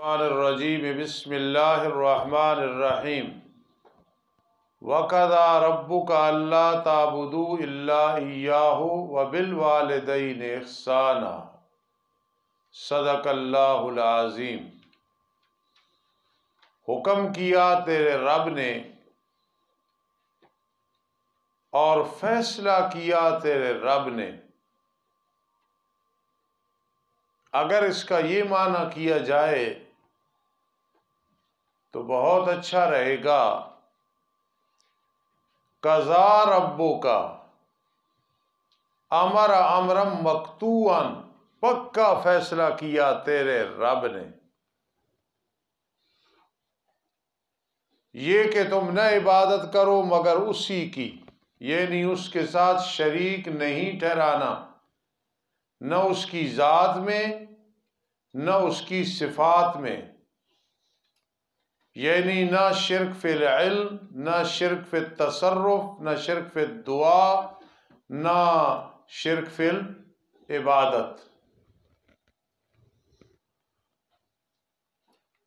الرجیم بسم اللہ الرحمن الرحیم وَقَضَىٰ رَبُّكَ أَلَّا تَعْبُدُوا إِلَّا إِيَّاهُ وَبِالْوَالِدَيْنِ إِحْسَانًا صدق اللہ العظیم۔ حکم کیا تیرے رب نے اور فیصلہ کیا تیرے رب نے۔ اگر اس کا یہ معنی کیا جائے تو بہت اچھا رہے گا۔ قضا ربک، امر امرم مقطوعا، پکا فیصلہ کیا تیرے رب نے، یہ کہ تم نہ عبادت کرو مگر اسی کی، یعنی اس کے ساتھ شریک نہیں ٹھہرانا، نہ اس کی ذات میں نہ اس کی صفات میں، یعنی نہ شرک فی العلم، نہ شرک فی التصرف، نہ شرک فی الدعا، نہ شرک فی العبادت۔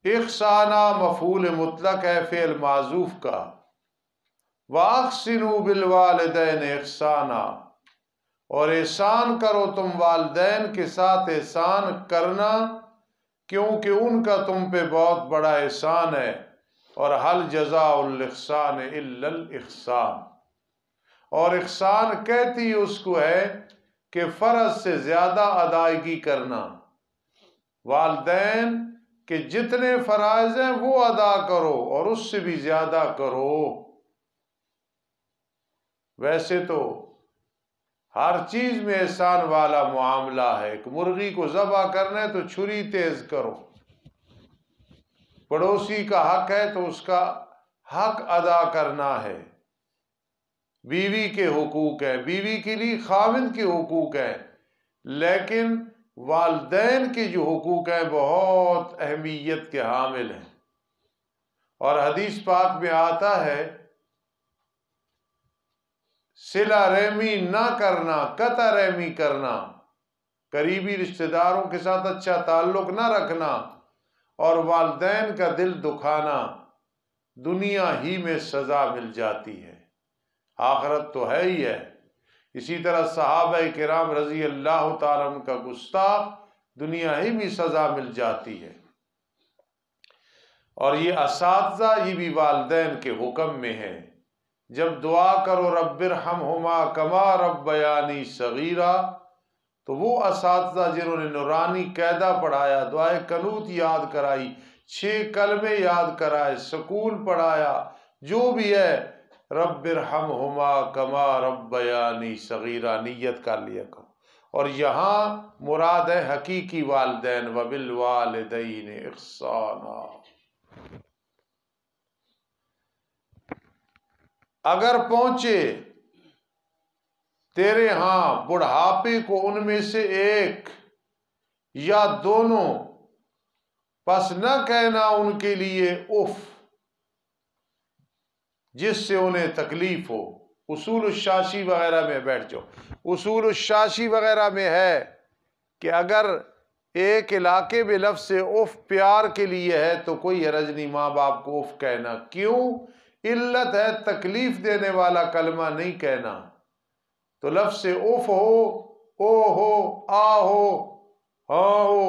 احسانہ مفعول مطلق ہے فعل معذوف کا۔ وَأَحْسِنُوا بِالْوَالِدَيْنِ احسانہ، اور احسان کرو تم والدین کے ساتھ احسان کرنا، کیونکہ ان کا تم پہ بہت بڑا احسان ہے، اور حل جزاء الاحسان الا الاحسان، اور احسان کہتی اس کو ہے کہ فرض سے زیادہ ادائیگی کرنا، والدین کے جتنے فرائض ہیں وہ ادا کرو اور اس سے بھی زیادہ کرو۔ ویسے تو ہر چیز میں احسان والا معاملہ ہے۔ ایک مرغی کو ذبح کرنا ہے تو چھری تیز کرو، پڑوسی کا حق ہے تو اس کا حق ادا کرنا ہے، بیوی کے حقوق ہیں، بیوی کے لیے خاوند کے حقوق ہیں، لیکن والدین کے جو حقوق ہیں بہت اہمیت کے حامل ہیں۔ اور حدیث پاک میں آتا ہے صلہ رحمی نہ کرنا، قطع رحمی کرنا، قریبی رشتہ داروں کے ساتھ اچھا تعلق نہ رکھنا اور والدین کا دل دکھانا، دنیا ہی میں سزا مل جاتی ہے، آخرت تو ہے ہی ہے۔ اسی طرح صحابہ کرام رضی اللہ تعالیٰ عنہ کا گستاخ، دنیا ہی میں سزا مل جاتی ہے۔ اور یہ اساتذہ، یہ بھی والدین کے حکم میں ہے۔ جب دعا کرو رب ارحمہما کما ربیانی صغیرا، تو وہ اساتذہ جنہوں نے نورانی قاعدہ پڑھایا، دعائے قنوت یاد کرائی، 6 کلمے یاد کرائے، سکول پڑھایا، جو بھی ہے، رب ارحمہما کما ربیانی صغیرا نیت کر لیا کرو۔ اور یہاں مراد ہے حقیقی والدین، وبالوالدین احسانا۔ اگر پہنچے تیرے ہاں بڑھاپے کو ان میں سے ایک یا دونوں، پس نہ کہنا ان کے لیے اف، جس سے انہیں تکلیف ہو۔ اصول الشاشی وغیرہ میں بیٹھ جاؤ، اصول الشاشی وغیرہ میں ہے کہ اگر ایک علاقے میں لفظ اف پیار کے لیے ہے تو کوئی حرج نہیں ماں باپ کو اف کہنا۔ کیوں؟ علت ہے تکلیف دینے والا کلمہ نہیں کہنا۔ تو لفظ اف ہو، او ہو، آ ہو، ہاں ہو،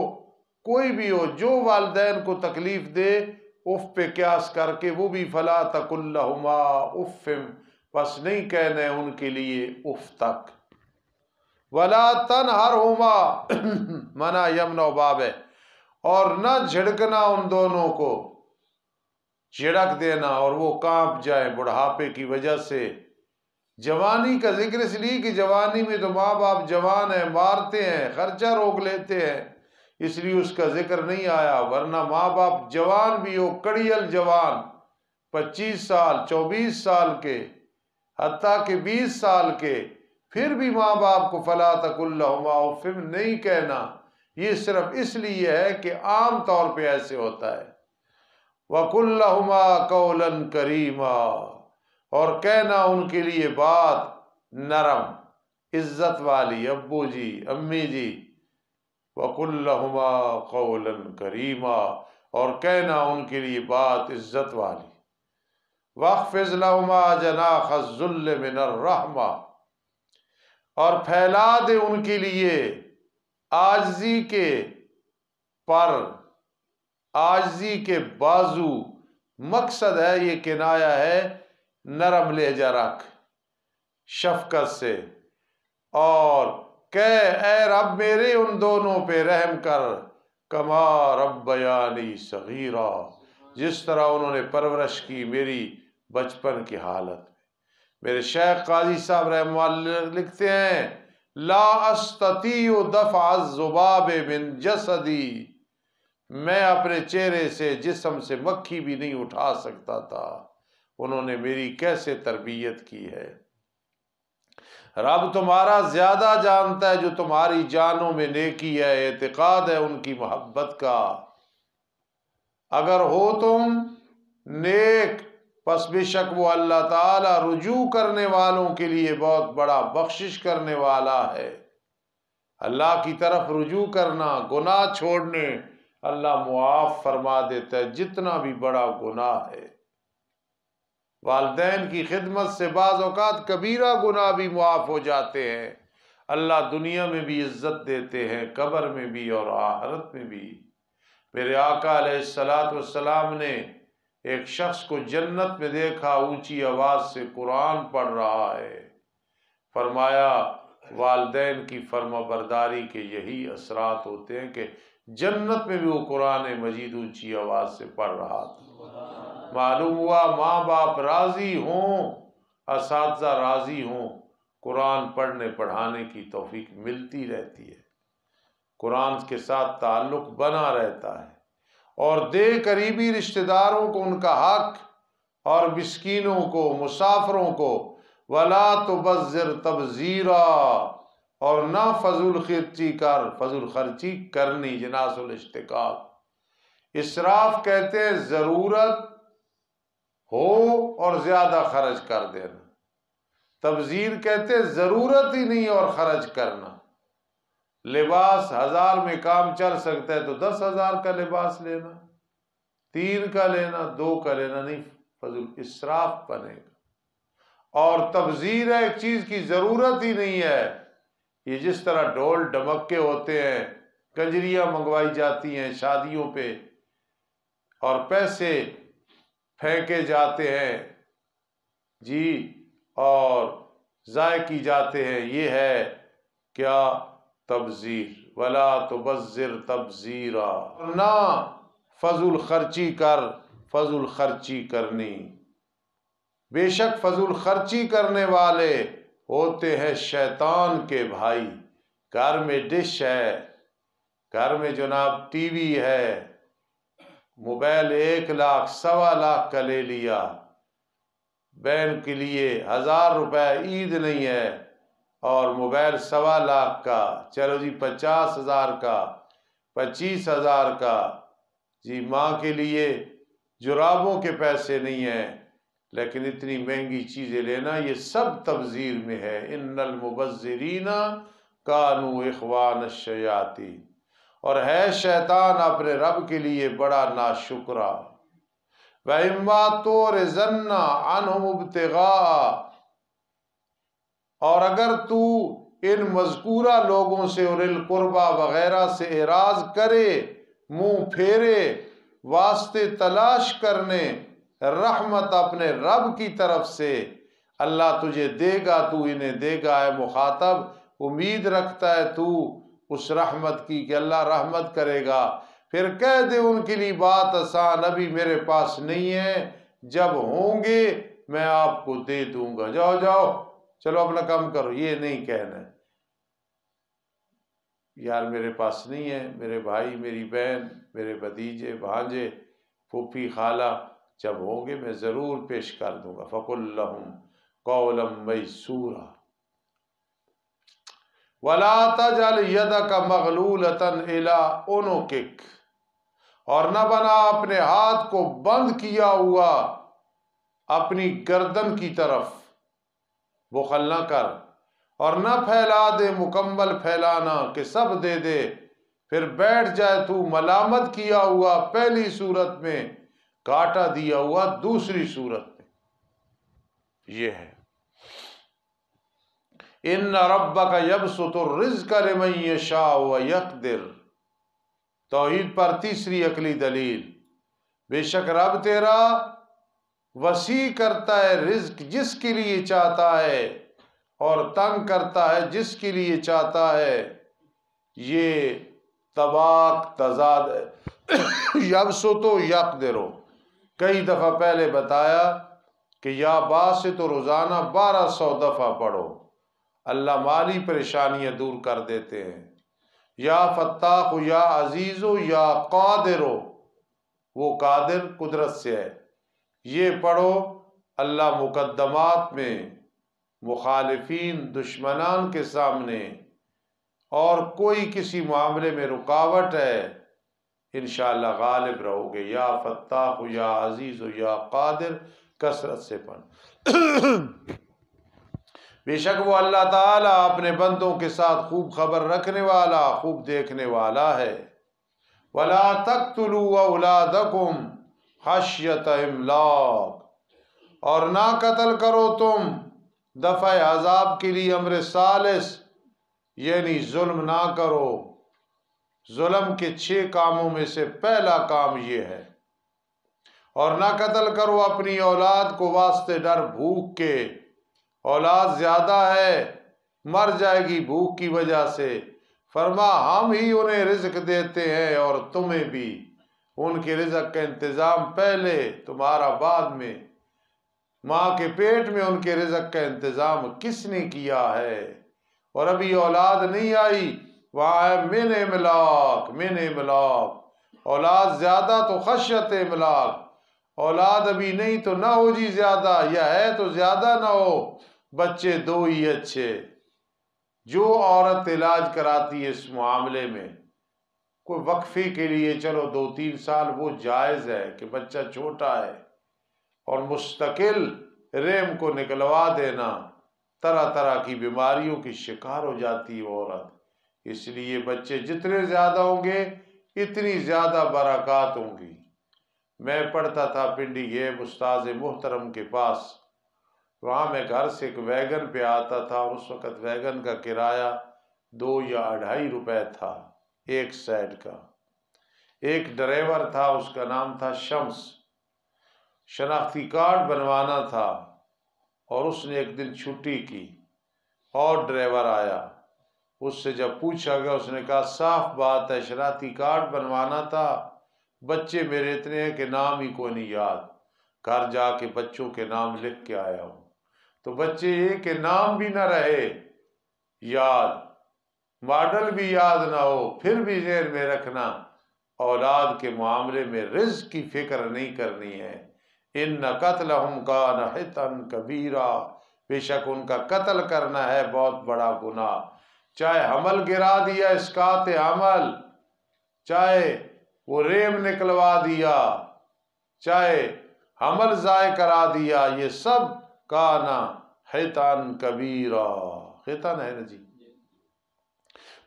کوئی بھی ہو، جو والدین کو تکلیف دے اف پہ قیاس کر کے وہ بھی فلا تقل لہما اف، پس نہیں کہنا ان کے لیے اف تک۔ ولا تنہرہما منع یمنع باب ہے، اور نہ جھڑکنا ان دونوں کو، جھڑک دینا اور وہ کانپ جائیں بڑھاپے کی وجہ سے۔ جوانی کا ذکر اس لیے کہ جوانی میں تو ماں باپ جوان ہیں، مارتے ہیں، خرچہ روک لیتے ہیں، اس لیے اس کا ذکر نہیں آیا، ورنہ ماں باپ جوان بھی ہو، کڑیل جوان، 25 سال 24 سال کے، حتیٰ کہ 20 سال کے، پھر بھی ماں باپ کو فلا تقل لہما اف نہیں کہنا۔ یہ صرف اس لیے ہے کہ عام طور پہ ایسے ہوتا ہے۔ وَقُلْ لَهُمَا قَوْلًا كَرِيمًا، اور کہنا ان کے لیے بات نرم، عزت والی، ابو جی، امی جی۔ وَقُلْ لَهُمَا قَوْلًا كَرِيمًا، اور کہنا ان کے لیے بات عزت والی۔ وَاخْفِضْ لَهُمَا جَنَاحَ الذُّلِّ مِنَ الرَّحْمَةِ، اور پھیلا دے ان کے لیے عاجزی کے پر، عاجزی کے بازو۔ مقصد ہے، یہ کنایا ہے نرم لہجہ رکھ، شفقت سے، اور کہ اے رب میرے ان دونوں پہ رحم کر، کما ربیانی صغیرا، جس طرح انہوں نے پرورش کی میری بچپن کی حالت میں۔ میرے شیخ قاضی صاحب رحمہ اللہ لکھتے ہیں، لا استطیع دفع الذباب من جسدی، میں اپنے چہرے سے، جسم سے مکھی بھی نہیں اٹھا سکتا تھا، انہوں نے میری کیسے تربیت کی ہے۔ رب تمہارا زیادہ جانتا ہے جو تمہاری جانوں میں نیکی ہے، اعتقاد ہے ان کی محبت کا۔ اگر ہو تم نیک، پس بے شک وہ اللہ تعالی رجوع کرنے والوں کے لیے بہت بڑا بخشش کرنے والا ہے۔ اللہ کی طرف رجوع کرنا، گناہ چھوڑنے، اللہ معاف فرما دیتا ہے جتنا بھی بڑا گناہ ہے۔ والدین کی خدمت سے بعض اوقات کبیرہ گناہ بھی معاف ہو جاتے ہیں۔ اللہ دنیا میں بھی عزت دیتے ہیں، قبر میں بھی اور آخرت میں بھی۔ میرے آقا علیہ السلام نے ایک شخص کو جنت میں دیکھا، اونچی آواز سے قرآن پڑھ رہا ہے، فرمایا والدین کی فرما برداری کے یہی اثرات ہوتے ہیں کہ جنت میں بھی وہ قرآن مجید اونچی آواز سے پڑھ رہا تھا۔ معلوم ہوا ماں باپ راضی ہوں، اساتذہ راضی ہوں، قرآن پڑھنے پڑھانے کی توفیق ملتی رہتی ہے، قرآن کے ساتھ تعلق بنا رہتا ہے، اور دے قریبی رشتہ داروں کو ان کا حق، اور مسکینوں کو، مسافروں کو، ولا تبذر تبذیرا، اور نہ فضول خرچی کر، فضول خرچی کرنی، جناس الاشتقاق۔ اسراف کہتے ہیں ضرورت ہو اور زیادہ خرچ کر دینا، تبذیر کہتے ہیں ضرورت ہی نہیں اور خرچ کرنا۔ لباس 1000 میں کام چل سکتا ہے تو 10,000 کا لباس لینا، 3 کا لینا، 2 کا لینا نہیں، فضول اسراف بنے گا۔ اور تبذیر ہے ایک چیز کی ضرورت ہی نہیں ہے، یہ جس طرح ڈھول ڈمکے ہوتے ہیں، کنجریاں منگوائی جاتی ہیں شادیوں پہ، اور پیسے پھینکے جاتے ہیں جی، اور ضائع کی جاتے ہیں، یہ ہے کیا؟ تبذیر۔ ولا تبذر تبذیرا، نہ فضول خرچی کر، فضول خرچی کرنی۔ بے شک فضول خرچی کرنے والے ہوتے ہیں شیطان کے بھائی۔ گھر میں ڈش ہے، گھر میں جناب ٹی وی ہے، موبائل 1 لاکھ 1.25 لاکھ کا لے لیا، بہن کے لیے 1000 روپے، عید نہیں ہے، اور موبائل 1.25 لاکھ کا، چلو جی 50,000 کا، 25,000 کا، جی ماں کے لیے جرابوں کے پیسے نہیں ہیں، لیکن اتنی مہنگی چیزیں لینا، یہ سب تبذیر میں ہے۔ ان المبذرین کانوا اخوان الشیاطین، اور ہے شیطان اپنے رب کے لیے بڑا ناشکرا۔ وَإِمَّا تُعْرِضَنَّ عَنْهُمُ ابْتِغَاءَ، اور اگر تو ان مذکورہ لوگوں سے، اور القربہ وغیرہ سے اعراض کرے، منہ پھیرے، واسطے تلاش کرنے، رحمت اپنے رب کی طرف سے، اللہ تجھے دے گا، تو انہیں دے گا۔ اے مخاطب، امید رکھتا ہے تو اس رحمت کی کہ اللہ رحمت کرے گا، پھر کہہ دے ان کے لیے بات آسان، ابھی میرے پاس نہیں ہے، جب ہوں گے میں آپ کو دے دوں گا، جاؤ جاؤ چلو اپنا کام کرو، یہ نہیں کہنا ہے یار میرے پاس نہیں ہے، میرے بھائی، میری بہن، میرے بھتیجے، بھانجے، پھوپھی، خالہ جب ہوں گے میں ضرور پیش کر دوں گا۔ فَقُلْ لَهُمْ قَوْلًا مَيْسُورًا وَلَا تَجْعَلْ يَدَكَ مَغْلُولَةً إِلَىٰ عُنُقِكَ، اور نہ بنا اپنے ہاتھ کو بند کیا ہوا اپنی گردن کی طرف، بخل نہ کر، اور نہ پھیلا دے مکمل پھیلانا کہ سب دے دے، پھر بیٹھ جائے تو ملامت کیا ہوا پہلی صورت میں، کاٹا دیا ہوا دوسری صورت میں. یہ ہے ان ربک یبسط الرزق لمن یشاء ویقدر. توحید پر تیسری عقلی دلیل، بے شک رب تیرا وسیع کرتا ہے رزق جس کے لیے چاہتا ہے اور تنگ کرتا ہے جس کے لیے چاہتا ہے. یہ طباق تضاد ہے. یبسط و یقدر. کئی دفعہ پہلے بتایا کہ یا باسط روزانہ 1200 دفعہ پڑھو، اللہ مالی پریشانیاں دور کر دیتے ہیں. یا فتاح یا عزیز یا قادر، وہ قادر قدرت سے ہے. یہ پڑھو، اللہ مقدمات میں مخالفین دشمنان کے سامنے اور کوئی کسی معاملے میں رکاوٹ ہے، انشاءاللہ غالب رہو گے. یا فتاح یا عزیز یا قادر کثرت سے پڑھ. بے شک وہ اللہ تعالیٰ اپنے بندوں کے ساتھ خوب خبر رکھنے والا، خوب دیکھنے والا ہے. وَلَا تَقْتُلُوا أَوْلَادَكُمْ خَشْيَةَ إِمْلَاقٍ. اور نہ قتل کرو تم دفع عذاب کے لیے امر ثالث، یعنی ظلم نہ کرو. ظلم کے 6 کاموں میں سے پہلا کام یہ ہے. اور نہ قتل کرو اپنی اولاد کو واسطے ڈر بھوک کے. اولاد زیادہ ہے، مر جائے گی بھوک کی وجہ سے. فرما ہم ہی انہیں رزق دیتے ہیں اور تمہیں بھی. ان کے رزق کا انتظام پہلے، تمہارا بعد میں. ماں کے پیٹ میں ان کے رزق کا انتظام کس نے کیا ہے؟ اور ابھی اولاد نہیں آئی، وہاں ہے من املاق. من املاق، اولاد زیادہ تو خشیت املاق. اولاد ابھی نہیں تو نہ ہو جی زیادہ، یا ہے تو زیادہ نہ ہو، بچے 2 ہی اچھے. جو عورت علاج کراتی ہے اس معاملے میں کوئی وقفے کے لیے، چلو 2-3 سال وہ جائز ہے کہ بچہ چھوٹا ہے، اور مستقل رحم کو نکلوا دینا، طرح طرح کی بیماریوں کی شکار ہو جاتی ہے عورت. اس لیے بچے جتنے زیادہ ہوں گے اتنی زیادہ برکات ہوں گی. میں پڑھتا تھا پنڈی گیب استاذ محترم کے پاس، وہاں میں گھر سے ایک ویگن پہ آتا تھا، اور اس وقت ویگن کا کرایہ 2 یا 2.5 روپے تھا ایک سائڈ کا. ایک ڈرائیور تھا، اس کا نام تھا شمس. شناختی کارڈ بنوانا تھا، اور اس نے ایک دن چھٹی کی، اور ڈرائیور آیا. اس سے جب پوچھا گیا، اس نے کہا صاف بات ہے شناختی کارڈ بنوانا تھا، بچے میرے اتنے ہیں کہ نام ہی کوئی نہیں یاد. گھر جا کے بچوں کے نام لکھ کے آیا ہوں. تو بچے یہ کہ نام بھی نہ رہے یاد، ماڈل بھی یاد نہ ہو، پھر بھی ذہن میں رکھنا اولاد کے معاملے میں رزق کی فکر نہیں کرنی ہے. ان قتلہم کان خطأ کبیرا، بے شک ان کا قتل کرنا ہے بہت بڑا گناہ. چاہے حمل گرا دیا اسقاط حمل، چاہے وہ ریم نکلوا دیا، چاہے حمل ضائع کرا دیا، یہ سب کانا خطأ کبیرا. خطأ ہے نا جی.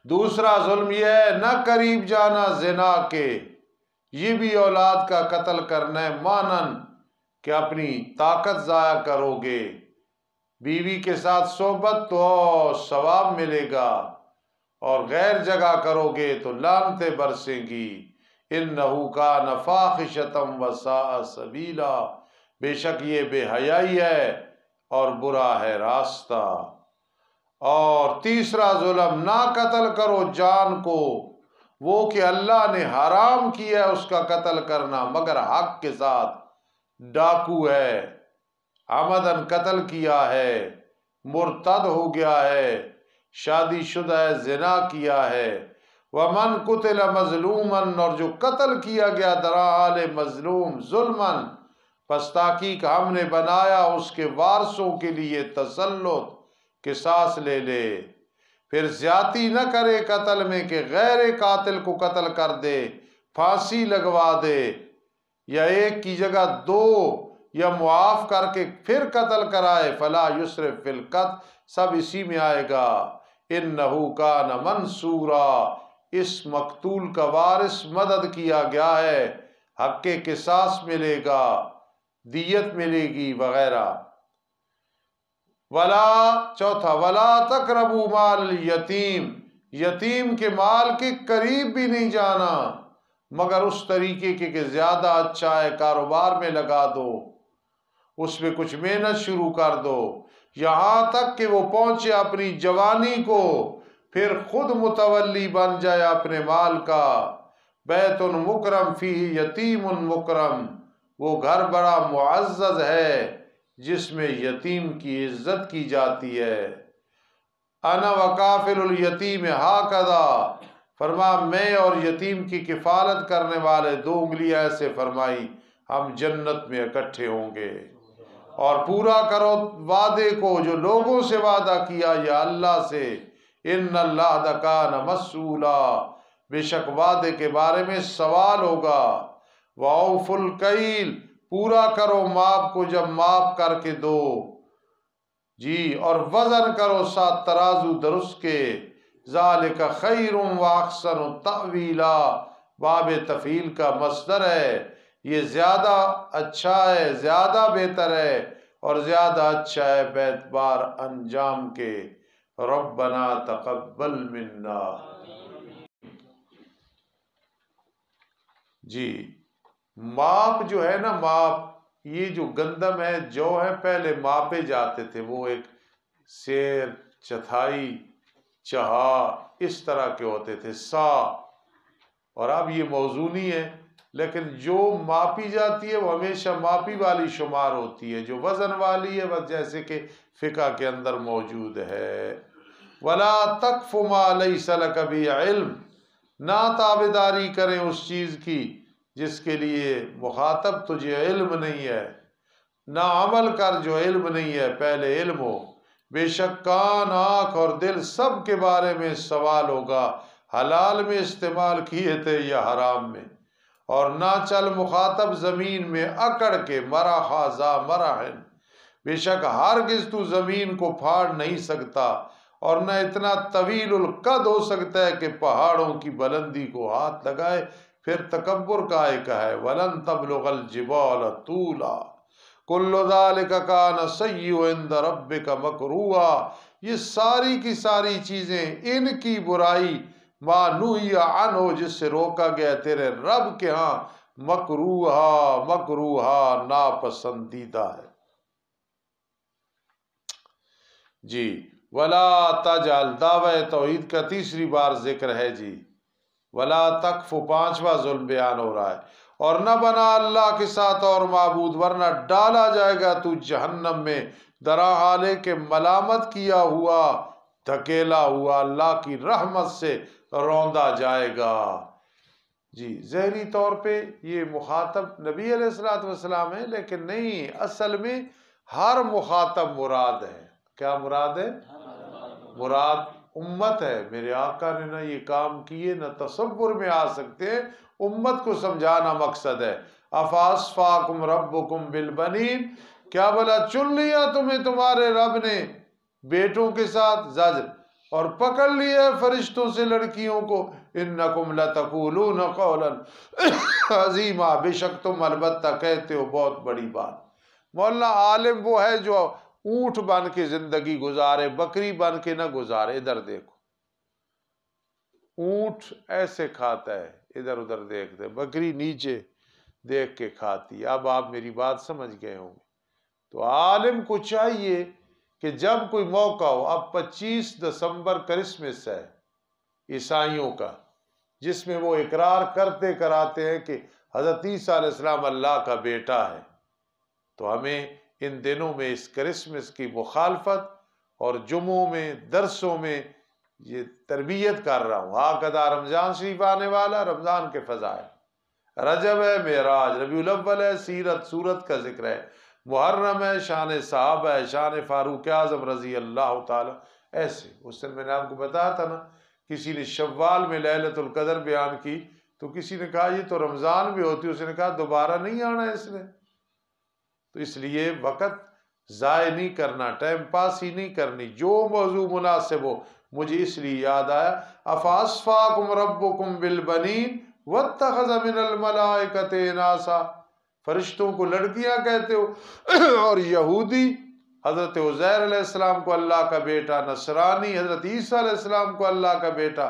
دوسرا ظلم یہ ہے نہ قریب جانا زنا کے. یہ بھی اولاد کا قتل کرنا ہے، مانن کہ اپنی طاقت ضائع کرو گے. بیوی کے ساتھ صحبت تو ثواب ملے گا، اور غیر جگہ کرو گے تو لعنتیں برسیں گی. انہو کان فاحشۃ وساء سبیلا، بے شک یہ بے حیائی ہے اور برا ہے راستہ. اور تیسرا ظلم نہ قتل کرو جان کو، وہ کہ اللہ نے حرام کیا ہے اس کا قتل کرنا مگر حق کے ساتھ. ڈاکو ہے، عمدن قتل کیا ہے، مرتد ہو گیا ہے، شادی شدہ ہے، زنا کیا ہے. ومن قتل مظلوما، اور جو قتل کیا گیا در حال مظلوم ظلمن، پس تحقیق ہم نے بنایا اس کے وارثوں کے لیے تسلط، قصاص لے لے. پھر زیادتی نہ کرے قتل میں کہ غیر قاتل کو قتل کر دے، پھانسی لگوا دے، یا ایک کی جگہ 2 یا معاف کر کے پھر قتل کرائے. فلا یسرف فی القتل، سب اسی میں آئے گا. انہو کان منصورا، اس مقتول کا وارث مدد کیا گیا ہے، حق کے قصاص ملے گا، دیت ملے گی وغیرہ۔ چوتھا ولا تقربوا مال الیتیم، یتیم کے مال کے قریب بھی نہیں جانا مگر اس طریقے کے کہ زیادہ اچھا ہے، کاروبار میں لگا دو، اس میں کچھ محنت شروع کر دو، یہاں تک کہ وہ پہنچے اپنی جوانی کو، پھر خود متولی بن جائے اپنے مال کا۔ بیت مکرم فیہ یتیم مکرم، وہ گھر بڑا معزز ہے جس میں یتیم کی عزت کی جاتی ہے۔ انا وکافل الیتیم ہاکذا، فرما میں اور یتیم کی کفالت کرنے والے، دو انگلیاں ایسے فرمائی، ہم جنت میں اکٹھے ہوں گے۔ اور پورا کرو وعدے کو جو لوگوں سے وعدہ کیا یا اللہ سے، ان اللہ کان مسئولا، بے شک وعدے کے بارے میں سوال ہوگا۔ وَأَوْفُوا الْكَيْلَ، پورا کرو ماپ کو جب ماپ کر کے دو جی، اور وزن کرو ساتھ ترازو درست کے۔ ذَلِكَ خَيْرٌ وَأَحْسَنُ تَأْوِيلًا، باب تفعیل کا مصدر ہے، یہ زیادہ اچھا ہے، زیادہ بہتر ہے اور زیادہ اچھا ہے باعتبار انجام کے۔ ربنا تقبل منا، جی ماپ جو ہے نا، ماپ یہ جو گندم ہے، جو ہے پہلے ماپے جاتے تھے، وہ ایک سیر، چتھائی، چہا اس طرح کے ہوتے تھے، سا، اور اب یہ موزونی ہے، لیکن جو ماپی جاتی ہے وہ ہمیشہ ماپی والی شمار ہوتی ہے، جو وزن والی ہے وہ جیسے کہ فقہ کے اندر موجود ہے۔ وَلَا تَقْفُ مَا لَيْسَ لَكَ بِهِ عِلْمٌ، نہ تابعداری کریں اس چیز کی جس کے لیے مخاطب تجھے علم نہیں ہے، نہ عمل کر جو علم نہیں ہے، پہلے علم ہو۔ بے شک کان، آنکھ اور دل سب کے بارے میں سوال ہوگا، حلال میں استعمال کیے تھے یا حرام میں۔ اور نہ چل مخاطب زمین میں اکڑ کے، مرحا ذا مرحن، بے شک ہرگز تو زمین کو پھاڑ نہیں سکتا، اور نہ اتنا طویل القد ہو سکتا ہے کہ پہاڑوں کی بلندی کو ہاتھ لگائے، پھر تکبر کائے کا ہے۔ وَلَن تَبْلُغَ الْجِبَالَ طُولًا كُلُّ ذَلِكَ كَانَ سَيِّئُهُ عِندَ رَبِّكَ مَكْرُوهًا، یہ ساری کی ساری چیزیں، ان کی برائی، ما نُہِیَ عَنْهُ، جس سے روکا گیا تیرے رب کے ہاں، مکروہا، مکروہا ناپسندیدہ ہے۔ جی ولا تجعل، دعوی توحید کا تیسری بار ذکر ہے جی۔ ولا تقف، پانچواں ظلم بیان ہو رہا ہے، اور نہ بنا اللہ کے ساتھ اور معبود، ورنہ ڈالا جائے گا تو جہنم میں، درا حالے کہ ملامت کیا ہوا، دھکیلا ہوا، اللہ کی رحمت سے روندا جائے گا۔ جی ظاہری طور پہ یہ مخاطب نبی علیہ السلام ہے، لیکن نہیں، اصل میں ہر مخاطب مراد ہے۔ کیا مراد ہے؟ مراد امت ہے۔ میرے آقا نے نہ یہ کام کیے، نہ تصور میں آ سکتے ہیں، امت کو سمجھانا مقصد ہے۔ افاصفاکم ربکم بالبنین، کیا بلا چن لیا تمہیں تمہارے رب نے بیٹوں کے ساتھ، زجر، اور پکڑ لیا فرشتوں سے لڑکیوں کو، انکم لتقولون قولا عظیما، بے شک تم البتہ کہتے ہو بہت بڑی بات۔ مولانا عالم وہ ہے جو اونٹ بن کے زندگی گزارے، بکری بن کے نہ گزارے۔ ادھر دیکھو، اونٹ ایسے کھاتا ہے، ادھر ادھر دیکھتے، بکری نیچے دیکھ کے کھاتی ہے۔ اب آپ میری بات سمجھ گئے ہوں گے۔ تو عالم کو چاہیے کہ جب کوئی موقع ہو، اب 25 دسمبر کرسمس ہے عیسائیوں کا، جس میں وہ اقرار کرتے کراتے ہیں کہ حضرت عیسیٰ علیہ السلام اللہ کا بیٹا ہے، تو ہمیں ان دنوں میں اس کرسمس کی مخالفت، اور جمعوں میں، درسوں میں یہ تربیت کر رہا ہوں۔ ہاکدہ رمضان شریف آنے والا، رمضان کے فضائل، رجب ہے، معراج، ربیع الاول ہے، سیرت، سورت کا ذکر ہے، محرم ہے، شان صحابہ ہے، شان فاروق اعظم رضی اللہ تعالی، ایسے۔ اس دن میں نے آپ کو بتایا تھا نا، کسی نے شوال میں لیلۃ القدر بیان کی، تو کسی نے کہا یہ تو رمضان میں ہوتی، اس نے کہا دوبارہ نہیں آنا اس نے۔ تو اس لیے وقت ضائع نہیں کرنا، ٹائم پاس ہی نہیں کرنی، جو موضوع مناسب ہو مجھے اس لیے یاد آیا افاسفاکم ربکم بالبنین واتخذ من الملائکۃ اناسا، فرشتوں کو لڑکیاں کہتے ہو، اور یہودی حضرت عزیر علیہ السلام کو اللہ کا بیٹا، نصرانی حضرت عیسیٰ علیہ السلام کو اللہ کا بیٹا،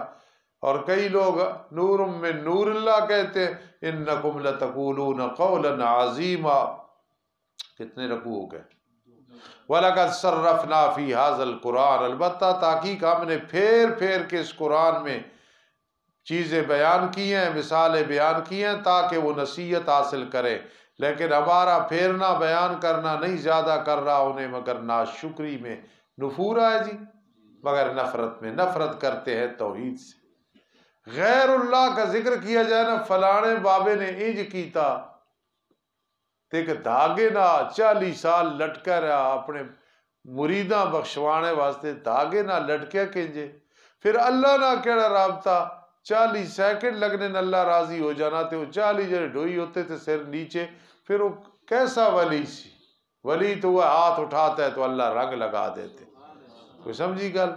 اور کئی لوگ نور من نور اللہ کہتے ہیں۔ انکم لتقولون قولا عظیما، کتنے رکوع ہو گئے؟ وَلَقَدْ صَرَّفْنَا فِي هَذَا الْقُرْآنَ، البتہ تحقیق ہم نے پھیر پھیر کے اس قرآن میں چیزیں بیان کی ہیں، مثالیں بیان کی ہیں تاکہ وہ نصیحت حاصل کریں، لیکن ہمارا پھیرنا بیان کرنا نہیں زیادہ کر رہا انہیں مگر ناشکری میں، نفورہ ہے جی، مگر نفرت میں، نفرت کرتے ہیں توحید سے۔ غیر اللہ کا ذکر کیا جائے نا، فلانے بابے نے انج کیتا، دیکھ دھاگے نہ 40 سال لٹکا رہا اپنے مریداں بخشوانے واسطے، دھاگے نہ لٹکیا کنجے، پھر اللہ نہ کہڑا رابطہ، 40 سیکنڈ لگنے نہ اللہ راضی ہو جانا تھے، وہ 40 جڑے ڈوئی ہوتے تھے سر نیچے، پھر وہ کیسا ولی سی، ولی تو وہ ہاتھ اٹھاتا ہے تو اللہ رنگ لگا دیتے، کوئی سمجھی گل؟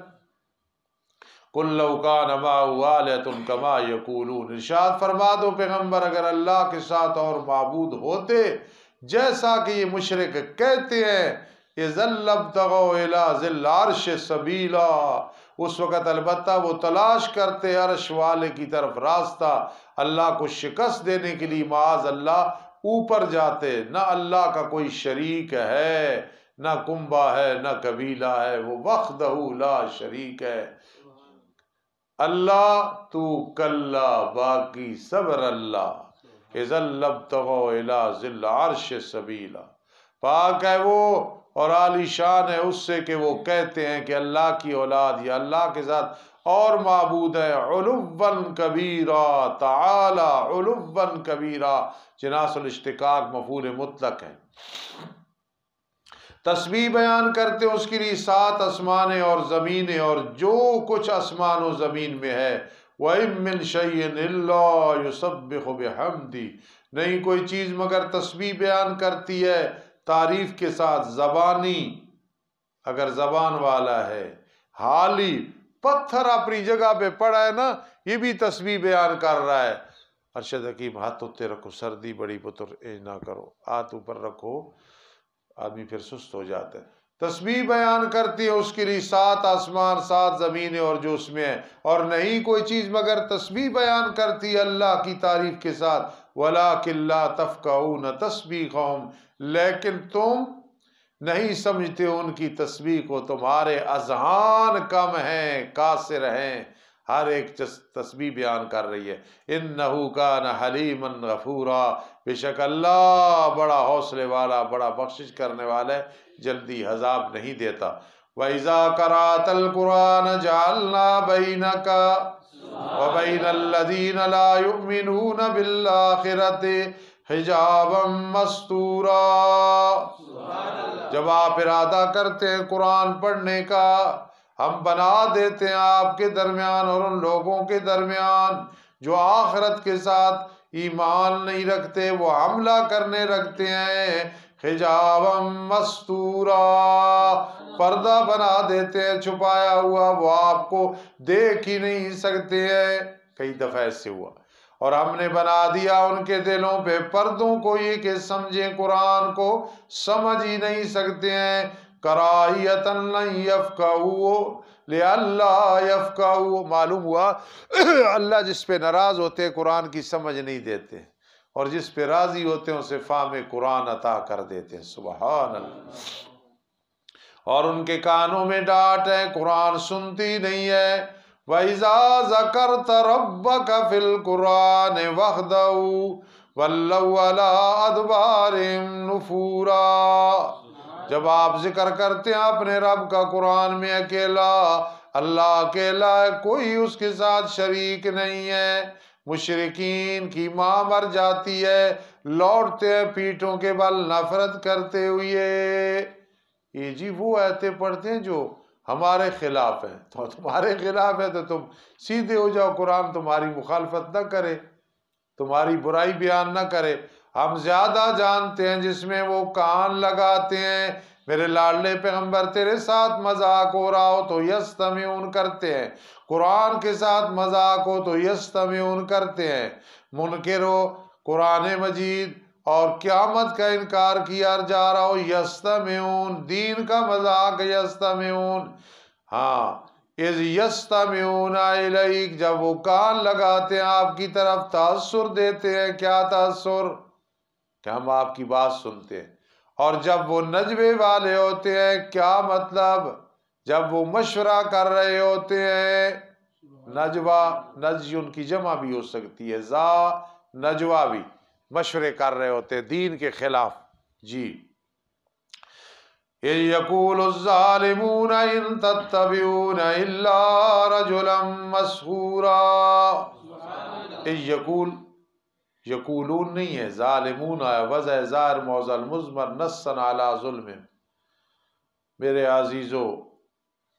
قُلْ لَوْ كَانَ مَعَهُ آلِهَةٌ كَمَا يَقُولُونَ، ارشاد فرما دو پیغمبر اگر اللہ کے ساتھ اور معبود ہوتے جیسا کہ یہ مشرک کہتے ہیں، اِذًا لَابْتَغَوْا إِلَىٰ ذِي الْعَرْشِ سَبِيلًا، اس وقت البتہ وہ تلاش کرتے عرش والے کی طرف راستہ، اللہ کو شکست دینے کے لیے معاذ اللہ اوپر جاتے، نہ اللہ کا کوئی شریک ہے، نہ کنبہ ہے، نہ قبیلہ ہے، وہ وحدہ لا شریک ہے، اللہ تو کلا باقی صبر اللہ، اذا لابتغوا الى ذی العرش سبیلا، پاک ہے وہ اور عالی شان ہے اس سے کہ وہ کہتے ہیں کہ اللہ کی اولاد یا اللہ کے ساتھ اور معبود ہے، علوا کبیرا، تعالی علوا کبیرا، جناس الاشتقاق مفعول مطلق ہے، تسبیح بیان کرتے ہیں اس کے لیے 7 آسمانیں اور زمینیں اور جو کچھ آسمان و زمین میں ہے، وَإِن مِّن شَيْءٍ إِلَّا يُسَبِّحُ بِحَمْدِهِ، نہیں کوئی چیز مگر تسبیح بیان کرتی ہے تعریف کے ساتھ، زبانی اگر زبان والا ہے، حالی پتھر اپنی جگہ پہ پڑا ہے نا یہ بھی تسبیح بیان کر رہا ہے، ارشد حکیم ہاتھ اتنے رکھو، سردی بڑی پتر ایج نہ کرو، ہاتھ اوپر رکھو، آدمی پھر سست ہو جاتا ہے، تسبیح بیان کرتی ہے اس کے لیے 7 آسمان 7 زمینیں اور جو اس میں ہے، اور نہیں کوئی چیز مگر تسبیح بیان کرتی ہے اللہ کی تعریف کے ساتھ، وَلَٰكِن لَا تَفْقَهُونَ تَسْبِيحَهُمْ، لیکن تم نہیں سمجھتے ان کی تسبیح کو، تمہارے اذہان کم ہیں، قاصر ہیں، ہر ایک تسبیح بیان کر رہی ہے، اِنَّهُ كَانَ حَلِيمًا غَفُورًا، بے شک اللہ بڑا حوصلے والا، بڑا بخشش کرنے والا ہے، جلدی عذاب نہیں دیتا۔ وَإِذَا قَرَأْتَ الْقُرْآنَ جَعَلْنَا بَيْنَكَ وَبَيْنَ الَّذِينَ لَا يُؤْمِنُونَ بِالْآخِرَةِ حِجَابًا مَسْتُورًا، جب آپ ارادہ کرتے ہیں قرآن پڑھنے کا ہم بنا دیتے ہیں آپ کے درمیان اور ان لوگوں کے درمیان جو آخرت کے ساتھ ایمان نہیں رکھتے، وہ حملہ کرنے رکھتے ہیں، حجابا مستورا، پردہ بنا دیتے ہیں چھپایا ہوا، وہ آپ کو دیکھ ہی نہیں سکتے ہیں، کئی دفعہ ایسے ہوا، اور ہم نے بنا دیا ان کے دلوں پہ پردوں کو یہ کہ سمجھیں قرآن کو سمجھ ہی نہیں سکتے ہیں، کراہیۃ لن یفقہوا لئلا یفقہوا، معلوم ہوا اللہ جس پہ ناراض ہوتے ہیں قرآن کی سمجھ نہیں دیتے، اور جس پہ راضی ہوتے ہیں اسے فہم قرآن عطا کر دیتے ہیں، سبحان اللہ، اور ان کے کانوں میں ڈانٹ ہے، قرآن سنتی نہیں ہے۔ وَإِذَا ذَكَرْتَ رَبَّكَ فِي الْقُرْآنِ وَحْدَهُ وَلَّوْا عَلَىٰ أَدْبَارِهِمْ نُفُورًا، جب آپ ذکر کرتے ہیں اپنے رب کا قرآن میں اکیلا، اللہ اکیلا ہے، کوئی اس کے ساتھ شریک نہیں ہے، مشرکین کی ماں مر جاتی ہے، لوٹتے ہیں پیٹھوں کے بل نفرت کرتے ہوئے، یہ جی وہ آیتیں پڑھتے ہیں جو ہمارے خلاف ہیں، تو تمہارے خلاف ہے تو تم سیدھے ہو جاؤ، قرآن تمہاری مخالفت نہ کرے، تمہاری برائی بیان نہ کرے، ہم زیادہ جانتے ہیں جس میں وہ کان لگاتے ہیں میرے لاڈلے پیغمبر تیرے ساتھ مذاق ہو رہا ہو تو یستمعون کرتے ہیں، قرآن کے ساتھ مذاق ہو تو یستمعون کرتے ہیں، منکر ہو قرآن مجید اور قیامت کا انکار کیا جا رہا ہو یستمعون، دین کا مذاق یستمعون، ہاں اذ یستمعون الیک، جب وہ کان لگاتے ہیں آپ کی طرف، تاثر دیتے ہیں، کیا تاثر کہ ہم آپ کی بات سنتے ہیں، اور جب وہ نجوے والے ہوتے ہیں، کیا مطلب جب وہ مشورہ کر رہے ہوتے ہیں، نجوہ نجی ان کی جمع بھی ہو سکتی ہے، نجوہ بھی مشورے کر رہے ہوتے ہیں دین کے خلاف، جی یقول الظالمون ان تتبعون الا رجلا مسحورا، یقولون نہیں ہے، ظالمون آیا، وضع زائر موضع مضمر نصن علی ظلم۔ میرے عزیزو،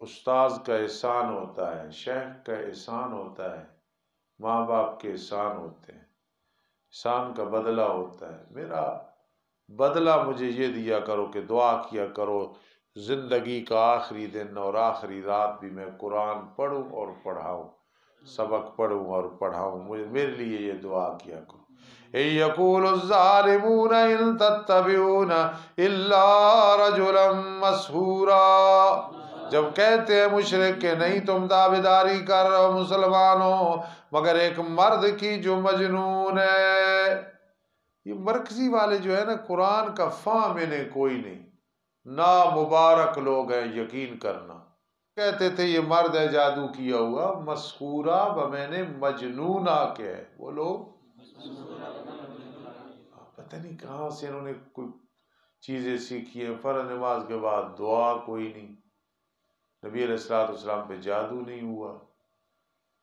استاذ کا احسان ہوتا ہے، شیخ کا احسان ہوتا ہے، ماں باپ کے احسان ہوتے ہیں، احسان کا بدلہ ہوتا ہے، میرا بدلہ مجھے یہ دیا کرو کہ دعا کیا کرو زندگی کا آخری دن اور آخری رات بھی میں قرآن پڑھوں اور پڑھاؤں، سبق پڑھوں اور پڑھاؤں، میرے لیے یہ دعا کیا کرو۔ یقول الظالمون ان تتبعون الا رجلا مسحورا، جب کہتے ہیں مشرک کہ نہیں تم تابعداری کر رہے ہو مسلمانوں مگر ایک مرد کی جو مجنون ہے۔ یہ مرکزی والے جو ہے نا، قرآن کا فہم انہیں کوئی نہیں، نا مبارک لوگ ہیں یقین کرنا۔ کہتے تھے یہ مرد ہے جادو کیا ہوا، مسحورا بمعنی مجنونہ کے ہے، وہ لوگ پتہ نہیں کہاں سے انہوں نے کوئی چیزیں سیکھی ہیں، فرض نماز کے بعد دعا کوئی نہیں، نبی علیہ السلام پہ جادو نہیں ہوا،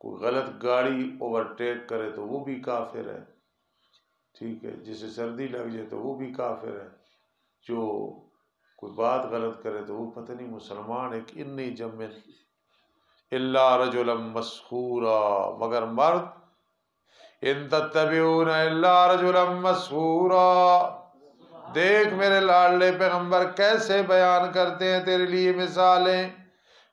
کوئی غلط گاڑی اوورٹیک کرے تو وہ بھی کافر ہے، ٹھیک ہے، جسے سردی لگ جائے تو وہ بھی کافر ہے، جو کوئی بات غلط کرے تو وہ پتہ نہیں مسلمان ایک انی جمن الا رجلا مسحورا، مگر مرد، ان تتبعون الا رجلا مسحورا۔ دیکھ میرے لاڈلے پیغمبر کیسے بیان کرتے ہیں تیرے لیے مثالیں،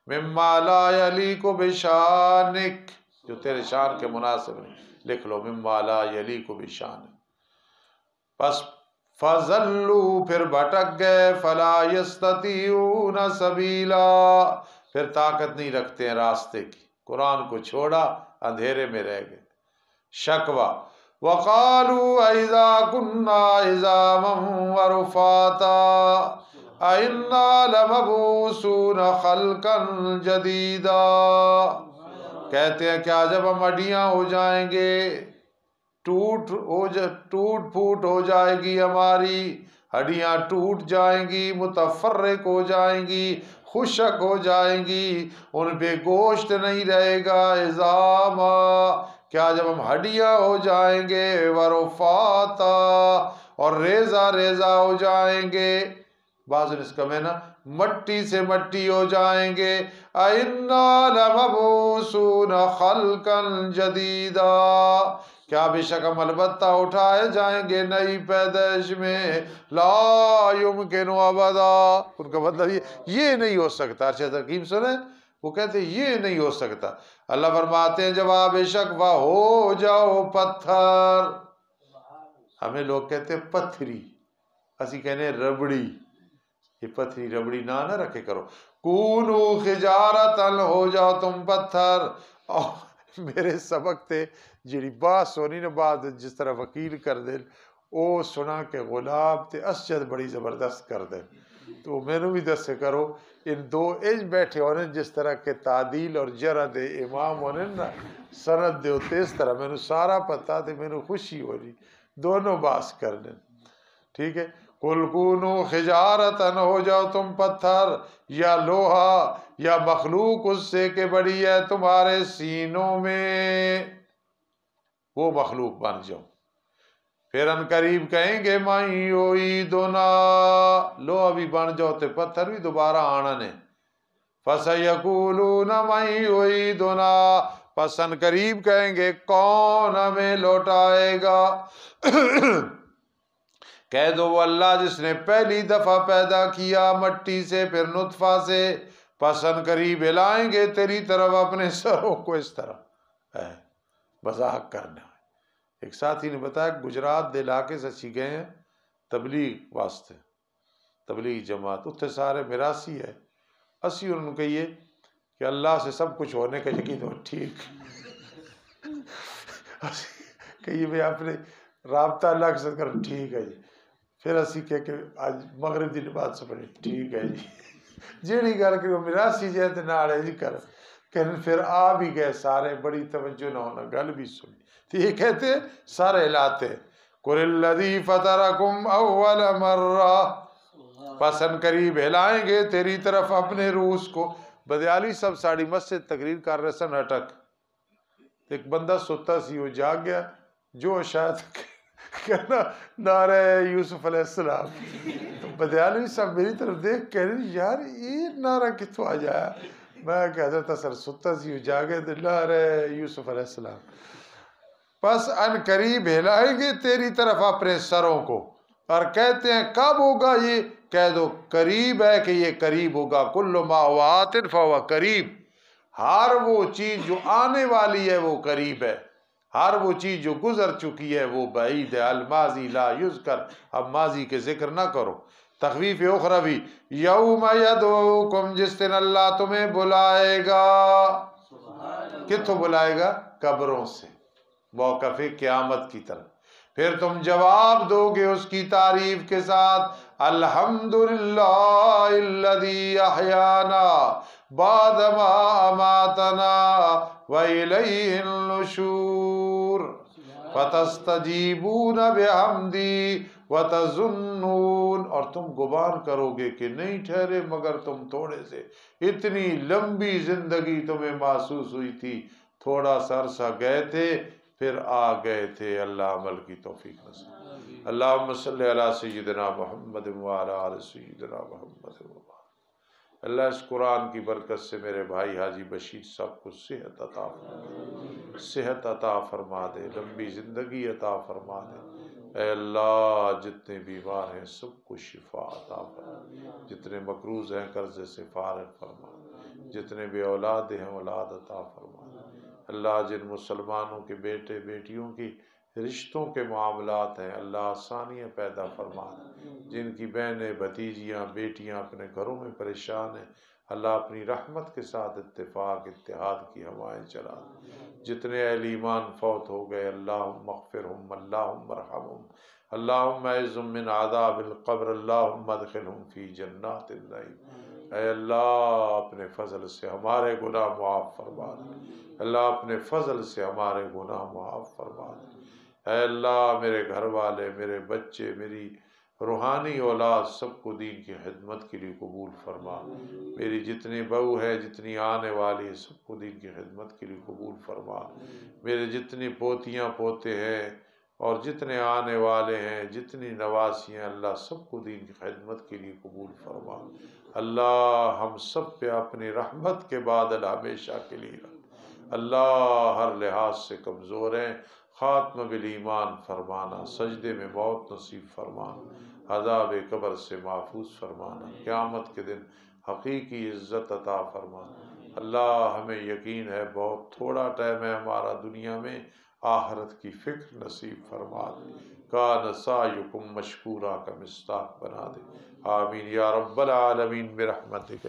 مما لا یلیق بشانک، جو تیرے شان کے مناسب نہیں، لکھ لو مما لا یلیق بشانک۔ پس فضلوا، پھر بھٹک گئے، فلا یستطیعون سبیلا، پھر طاقت نہیں رکھتے ہیں راستے کی، قرآن کو چھوڑا اندھیرے میں رہ گئے۔ شکوہ وقالوا اذا كنا عظاما ورفاتا ائنا لمبعوثون خلقا جدیدا، کہتے ہیں کیا جب ہم ہڈیاں ہو جائیں گے، ٹوٹ پھوٹ ہو جائے گی، ہماری ہڈیاں ٹوٹ جائیں گی، متفرق ہو جائیں گی، خشک ہو جائیں گی، ان پہ گوشت نہیں رہے گا، عظاما، کیا جب ہم ہڈیاں ہو جائیں گے، ورفاتا، اور ریزہ ریزہ ہو جائیں گے، بعض اس کا میں نا مٹی سے مٹی ہو جائیں گے، اِنَّا لَمَبْعُوثُونَ خَلْقًا جَدِيدًا، کیا بے شک ہم البتہ اٹھائے جائیں گے نئی پیدائش میں، لا یمکن ابدا، ان کا مطلب یہ نہیں ہو سکتا۔ ارشد حکیم سنیں، وہ کہتے ہیں یہ نہیں ہو سکتا، اللہ فرماتے ہیں جواب بے شک وہ ہو جاؤ پتھر، ہمیں لوگ کہتے ہیں پتھری، اسی کہنے ہیں ربڑی، یہ پتھری ربڑی نہ رکھے کرو، کونو خجارتن، ہو جاؤ تم پتھر۔ اور میرے سبق تے جیڑی بات سونی نے بات جس طرح وکیل کر دے، او سنا کہ غلام تے اسجد بڑی زبردست کر دے، تو میں نے بھی دس سے کرو، ان دو انج بیٹھے ہونے جس طرح کے تعدیل اور جرح دے امام ہونے نا، سند دے ہوتے اس طرح، میں نے سارا پتا تے میں نے خوشی ہو رہی، دونوں باس کرنے، ٹھیک ہے، قُلْ كُونُوا حِجَارَةً، ہو جاؤ تم پتھر یا لوہا یا مخلوق اس سے کہ بڑی ہے تمہارے سینوں میں، وہ مخلوق بن جاؤ، پھر ان قریب کہیں گے مَن یعیدنا، لوہا بھی بن جاؤ تے پتھر بھی دوبارہ آنا نے، فَسَیَقُولُونَ مَن یعیدنا، پس ان قریب کہیں گے کون ہمیں لوٹائے گا، کہہ دو وہ اللہ جس نے پہلی دفعہ پیدا کیا مٹی سے پھر نطفہ سے، پس ان قریب ہلائیں گے تیری طرف اپنے سروں کو اس طرح مذاق کرنا۔ ایک ساتھی نے بتایا گجرات دے علاقے سے اچھی گئے ہیں تبلیغ واسطے، تبلیغ جماعت اتنے سارے میراسی ہے، اسی انہوں نے کہیے کہ اللہ سے سب کچھ ہونے کا یقین ہو، ٹھیک کہیے بھائی آپ نے رابطہ اللہ کے ساتھ کرو، ٹھیک ہے جی، پھر اسی کہ آج مغرب دی نماز سے پڑھی، ٹھیک ہے جی، جیڑی گل کہ وہ میراسی جی تے نال ہے جی کر، کہ پھر آ بھی گئے سارے، بڑی توجہ نہ ہونا، گل بھی سنی، تو یہ کہتے ہیں سارے ہلاتے قُلِ الَّذِي فَطَرَكُمْ أَوَّلَ مَرَّةٍ، پس ان قریب ہلائیں گے تیری طرف اپنے روز کو۔ بدیالی صاحب ساڑی مسجد تقریر کر رہے سن اٹک، ایک بندہ ستا سی وہ جاگ گیا، جو شاید کہنا نعرہ یوسف علیہ السلام، تو بدیالوی صاحب میری طرف دیکھ کہہ رہے یار یہ نعرہ کتوں آ جایا، میں کہ حضرت سر ستا سی وہ جاگے تو نعرہ یوسف علیہ السلام، پس ان قریب ہلائیں گے تیری طرف اپنے سروں کو، اور کہتے ہیں کب ہوگا یہ، کہہ دو قریب ہے کہ یہ قریب ہوگا، کل ما هو آت فهو قریب، ہر وہ چیز جو آنے والی ہے وہ قریب ہے، ہر وہ چیز جو گزر چکی ہے وہ بعید ہے، الماضی لا یذکر، اب ماضی کے ذکر نہ کرو۔ تخویف اخروی، یوم یدعوکم، جس دن اللہ تمہیں بلائے گا، کتوں بلائے گا؟ قبروں سے، موقف قیامت کی طرف، پھر تم جواب دو گے اس کی تعریف کے ساتھ، الحمدللہ الذی احیانا بعد ما اماتنا وإلیہ النشور فتستجیبون بحمدی وتظنون، اور تم گمان کرو گے کہ نہیں ٹھہرے مگر تم تھوڑے سے، اتنی لمبی زندگی تمہیں محسوس ہوئی تھی، تھوڑا سا عرصہ گئے تھے پھر آ گئے تھے۔ اللہ عمل کی توفیق نصیب۔ اللہم صلی علی سیدنا محمد وعلی آل سیدنا محمد وبارک۔ اللہ اس قرآن کی برکت سے میرے بھائی حاجی بشیر صاحب کو صحت عطا فرما، صحت عطا فرما دے، لمبی زندگی عطا فرما دے۔ اے اللہ جتنے بیمار ہیں سب کو شفا عطا فرما، جتنے مقروض ہیں قرض سے فارغ فرما، جتنے بے اولاد ہیں اولاد عطا فرما۔ اللہ جن مسلمانوں کے بیٹے بیٹیوں کی رشتوں کے معاملات ہیں اللہ آسانیاں پیدا فرما دے، جن کی بہنیں بھتیجیاں بیٹیاں اپنے گھروں میں پریشان ہیں اللہ اپنی رحمت کے ساتھ اتفاق اتحاد کی ہوائیں چلا دے، جتنے اہل ایمان فوت ہو گئے اللہم اغفرہم اللہم ارحمہم اللہم اعصمہم من عذاب القبر اللہم ادخلہم فی جنات النعیم۔ اے اللہ اپنے فضل سے ہمارے گناہ معاف فرما دے، اللہ اپنے فضل سے ہمارے گناہ معاف فرما دے۔ اے اللہ میرے گھر والے، میرے بچے، میری روحانی اولاد سب کو دین کی خدمت کے لیے قبول فرما، میری جتنی بہو ہے جتنی آنے والی ہے سب کو دین کی خدمت کے لیے قبول فرما، میرے جتنی پوتیاں پوتے ہیں اور جتنے آنے والے ہیں جتنی نواسی ہیں اللہ سب کو دین کی خدمت کے لیے قبول فرما۔ اللہ ہم سب پہ اپنی رحمت کے بادل ہمیشہ کے لیے رکھ، اللہ ہر لحاظ سے کمزور ہیں، خاتمہ بالایمان فرمانا، سجدے میں موت نصیب فرمانا، عذاب قبر سے محفوظ فرمانا، قیامت کے دن حقیقی عزت عطا فرمانا۔ اللہ ہمیں یقین ہے بہت تھوڑا ٹائم ہے ہمارا دنیا میں، آخرت کی فکر نصیب فرما دے، کان سعیکم مشکورا کا مصداق بنا دے، آمین یا رب العالمین برحمتک۔